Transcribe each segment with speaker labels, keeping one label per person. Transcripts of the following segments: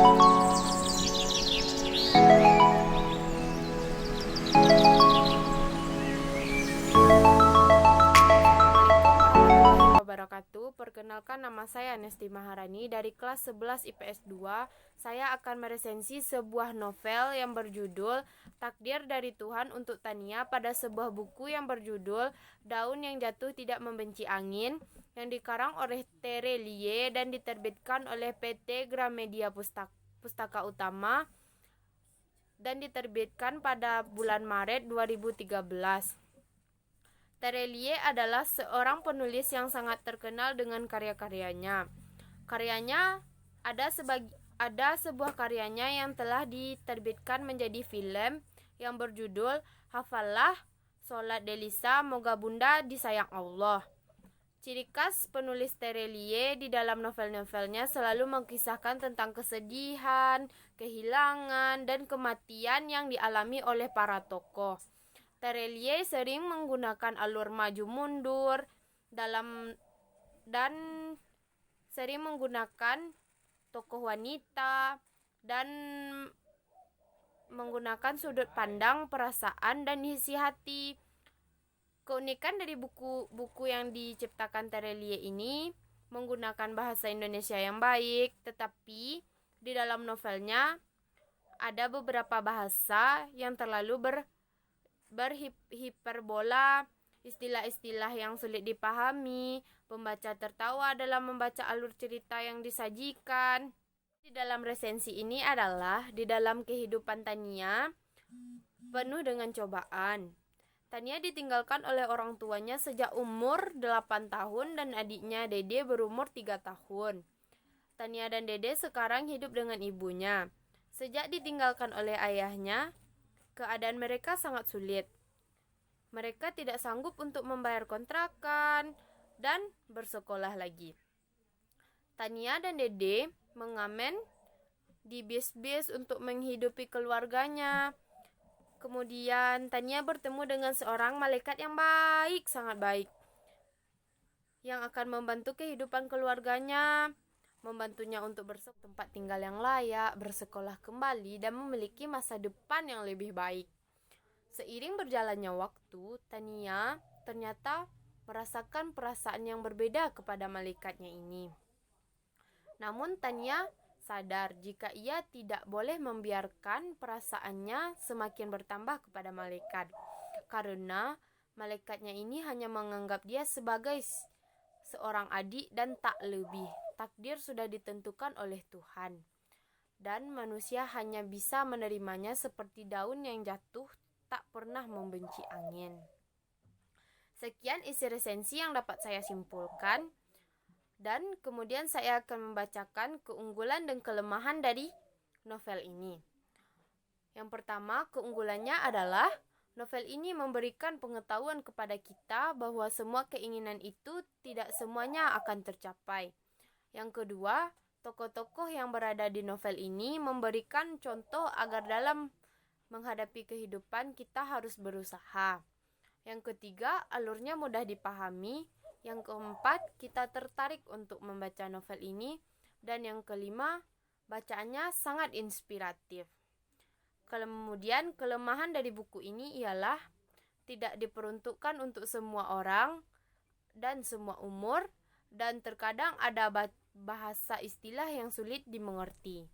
Speaker 1: wabarakatuh. Perkenalkan, nama saya Nesti Maharani dari kelas 11 IPS 2. Saya akan meresensi sebuah novel yang berjudul Takdir dari Tuhan untuk Tania pada sebuah buku yang berjudul Daun yang Jatuh Tidak Membenci Angin, yang dikarang oleh Tere Lie dan diterbitkan oleh PT Gramedia Pustaka Utama dan diterbitkan pada bulan Maret 2013. Terelie adalah seorang penulis yang sangat terkenal dengan karya-karyanya. Karyanya ada sebuah karyanya yang telah diterbitkan menjadi film yang berjudul Hafallah Sholat Delisa, Moga Bunda Disayang Allah. Ciri khas penulis Terelie di dalam novel-novelnya selalu mengisahkan tentang kesedihan, kehilangan, dan kematian yang dialami oleh para tokoh. Terelie sering menggunakan alur maju mundur dan sering menggunakan tokoh wanita dan menggunakan sudut pandang, perasaan, dan isi hati. Keunikan dari buku-buku yang diciptakan Terelie ini menggunakan bahasa Indonesia yang baik, tetapi di dalam novelnya ada beberapa bahasa yang terlalu berhiperbola, istilah-istilah yang sulit dipahami, pembaca tertawa dalam membaca alur cerita yang disajikan. Di dalam resensi ini adalah di dalam kehidupan Tania penuh dengan cobaan. Tania ditinggalkan oleh orang tuanya sejak umur 8 tahun dan adiknya Dede berumur 3 tahun. Tania dan Dede sekarang hidup dengan ibunya. Sejak ditinggalkan oleh ayahnya, keadaan mereka sangat sulit. Mereka tidak sanggup untuk membayar kontrakan dan bersekolah lagi. Tania dan Dede mengamen di bis-bis untuk menghidupi keluarganya. Kemudian Tania bertemu dengan seorang malaikat yang baik, sangat baik, yang akan membantu kehidupan keluarganya, membantunya untuk tempat tinggal yang layak, bersekolah kembali, dan memiliki masa depan yang lebih baik. Seiring berjalannya waktu, Tania ternyata merasakan perasaan yang berbeda kepada malaikatnya ini. Namun Tania sadar jika ia tidak boleh membiarkan perasaannya semakin bertambah kepada malaikat, karena malaikatnya ini hanya menganggap dia sebagai seorang adik dan tak lebih. Takdir sudah ditentukan oleh Tuhan, dan manusia hanya bisa menerimanya seperti daun yang jatuh tak pernah membenci angin. Sekian isi resensi yang dapat saya simpulkan, dan kemudian saya akan membacakan keunggulan dan kelemahan dari novel ini. Yang pertama, keunggulannya adalah novel ini memberikan pengetahuan kepada kita bahwa semua keinginan itu tidak semuanya akan tercapai. Yang kedua, tokoh-tokoh yang berada di novel ini memberikan contoh agar dalam menghadapi kehidupan kita harus berusaha. Yang ketiga, alurnya mudah dipahami. Yang keempat, kita tertarik untuk membaca novel ini. Dan yang kelima, bacaannya sangat inspiratif. Kemudian kelemahan dari buku ini ialah tidak diperuntukkan untuk semua orang dan semua umur, dan terkadang ada bahasa istilah yang sulit dimengerti.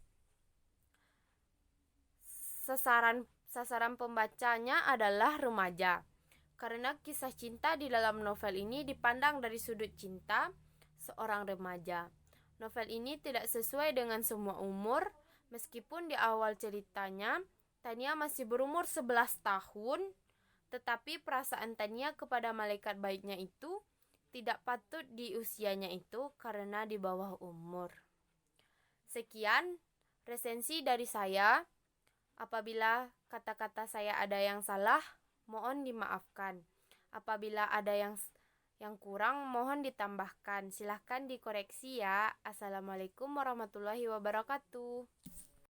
Speaker 1: Sasaran pembacanya adalah remaja, karena kisah cinta di dalam novel ini dipandang dari sudut cinta seorang remaja. Novel ini tidak sesuai dengan semua umur, meskipun di awal ceritanya Tania masih berumur 11 tahun, tetapi perasaan Tania kepada malaikat baiknya itu tidak patut di usianya itu karena di bawah umur. Sekian resensi dari saya. Apabila kata-kata saya ada yang salah, mohon dimaafkan. Apabila ada yang kurang, mohon ditambahkan. Silahkan dikoreksi ya. Assalamualaikum warahmatullahi wabarakatuh.